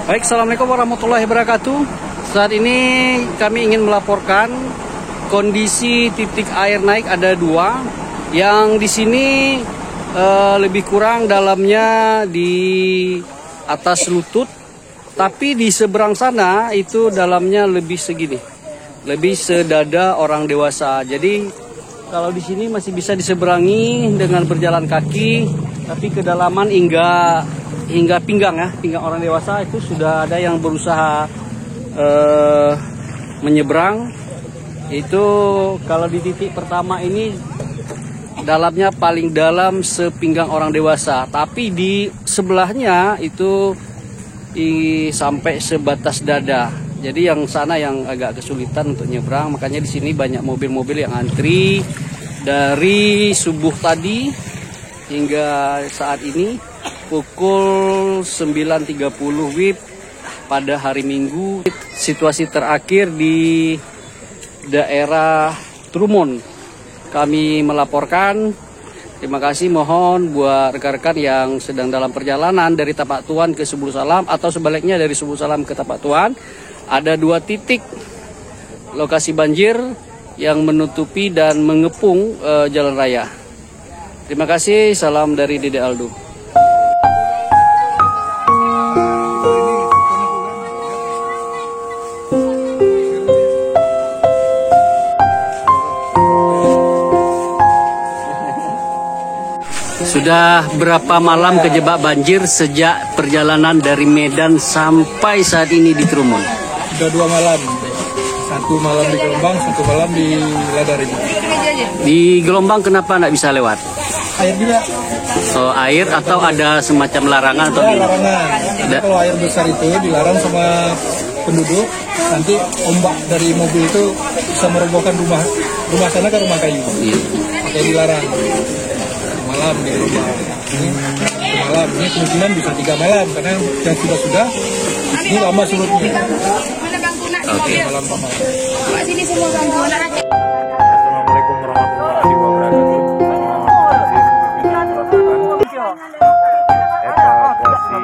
Baik, Assalamualaikum warahmatullahi wabarakatuh. Saat ini kami ingin melaporkan kondisi titik air naik ada dua. Yang di sini lebih kurang dalamnya di atas lutut, tapi di seberang sana itu dalamnya lebih segini, lebih sedada orang dewasa. Jadi kalau di sini masih bisa diseberangi dengan berjalan kaki, tapi kedalaman hingga pinggang ya, pinggang orang dewasa itu sudah ada yang berusaha menyeberang. Itu kalau di titik pertama ini dalamnya paling dalam sepinggang orang dewasa, tapi di sebelahnya itu sampai sebatas dada. Jadi yang sana yang agak kesulitan untuk nyebrang, makanya di sini banyak mobil-mobil yang antri dari subuh tadi hingga saat ini pukul 9.30 WIB pada hari Minggu. Situasi terakhir di daerah Trumon kami melaporkan. Terima kasih, mohon buat rekan-rekan yang sedang dalam perjalanan dari Tapak Tuan ke Subul Salam atau sebaliknya dari Subul Salam ke Tapak Tuan. Ada dua titik lokasi banjir yang menutupi dan mengepung jalan raya. Terima kasih, salam dari Dede Aldo. Sudah berapa malam kejebak banjir sejak perjalanan dari Medan sampai saat ini di Trumon? Sudah 2 malam. 1 malam di Gelombang, 1 malam di Ladar ini. Di Gelombang kenapa nggak bisa lewat? Air juga. Oh, air atau ada semacam larangan atau Ya, larangan. Karena kalau air besar itu dilarang sama penduduk, nanti ombak dari mobil itu bisa merobohkan rumah sana ke rumah kayu. Iya. Makanya dilarang. Malam di Gelombang. Malam ini kemungkinan bisa 3 malam karena yang sudah ini lama surutnya. Oke. Malam. Sini semua ganggu aja. Assalamualaikum warahmatullahi wabarakatuh. Evakuasi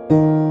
Oke.